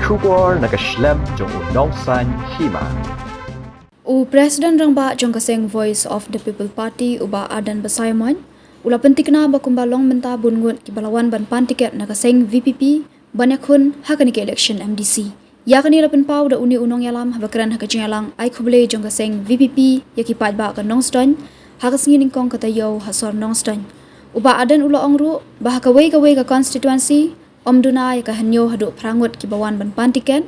Shubor nakaslem jong unong san Hima. Presiden rangba jong Seng Voice of the People Party uba Ardent Basaimon ula pentikna bakumbalong menta Ngut kibalawan ban pan tiket na Seng VPP banyakun hakani ke election MDC. Yakani lapen pau da uni unong yalam habakran hakajingalang ai khubele jong Seng VPP yakipat ba ka nongston hakasngin kong katayo hasor nongston. Uba Ardent ula ongru bahakawai kawai ka constituency omduna ya ka hanyo hadu prangut kibawan ban pan tiket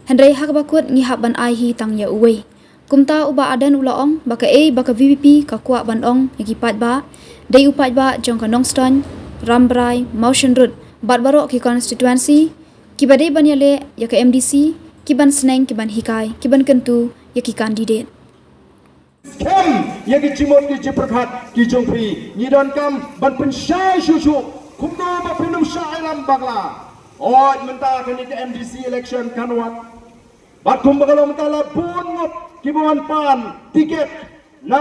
hendrai hakabakut ngihap ban ai hi tang ya uwei. Kumta uba Ardent ula ong baka baka VPP ka kuak ban ong yakipat ba day upat ba jong ka nongston rambrai motion road bat barok ki constituency kibade ban yale ya ka MDC kiban Seng kiban hikai kiban kentu ya ki candidate Seng yaki cimot ki ciperkat ki jongpi nidon kam ban pensyai shushu kumno ba pinum syai lam bagla oi menta kini ke MDC election kanwat bat kumbagalo mentala Ngut kibuan pan tiket na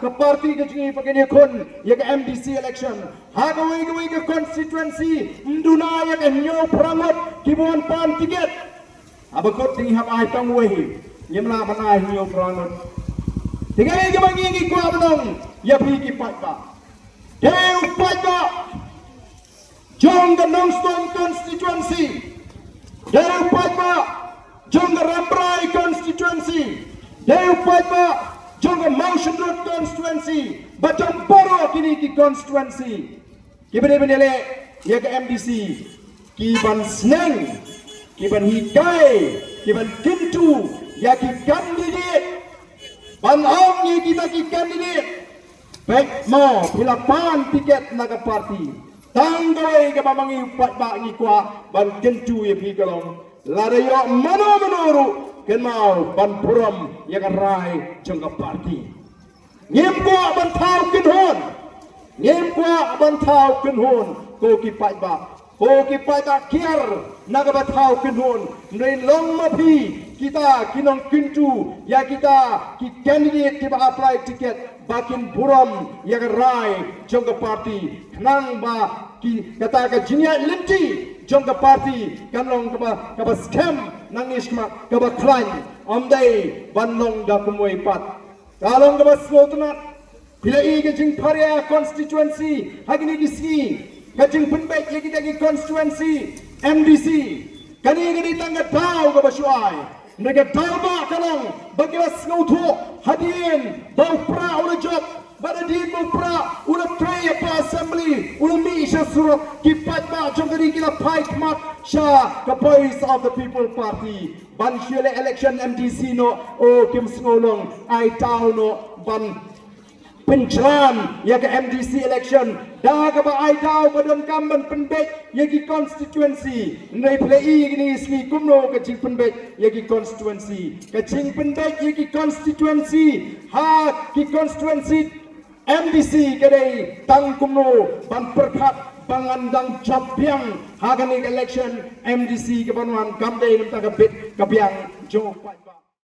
ke parti ke jingi pakini kun ya ke MDC election hagawai ke constituency nduna ya ke nyo prangot kibuan pan tiket abakot tinggi hap ai tangwehi nyemla banai nyo prangot tinggal ke bangi kuat benong ya pergi patba deu patba jong ke nongston constituency deu patba jong ke rambrai constituency deu patba jong ke motion road constituency batang boro kini ki constituency kibene ya ke MDC kiban Seng kiban hikai kiban kintu ya ki candidate Panong ni kita ki candidate baik mo pilapan tiket naga parti tanggay ka mamangi upat ba ni kwa ban kentu ya pi kalong larayo mano ken mau ban puram ya ka rai jong ka parti ngem kwa ban thau ken hon ko ki pat ba kiar naga ba thau ken hon nei long ma pi kita kinong kintu ya kita ki candidate ki ba apply ticket bakin buram ya rai jongga party nang ba ki kata ka jinya linti jongga party kanong ka ba scam nang isma ka ba klan amdai banlong da kumoi pat kalong ka ba slotna pila ke jing paria constituency hagini gisi ka jing penbek ya kita ki constituency MDC kani tangga tau ka ba syuai mereka darba kalong bagilas ngautu hadirin bau pra ula job badadin bau pra ula tray apa assembly ula mi isha suruh kipat ba jongkari kila pike mat sha the voice of the people party ban syele election MDC no o kim sngolong ai tau no ban pencran ya ke MDC election dah ke ba ai tau badon kamban pendek ya ki constituency ndai play gini smi kumno ke jing pendek ya ki constituency ke jing pendek ya ki constituency ha ki constituency MDC ke dei tang kumno ban perkat bangandang chapiang ha gani election MDC ke banuan kamdei namta ke bit ke biang jong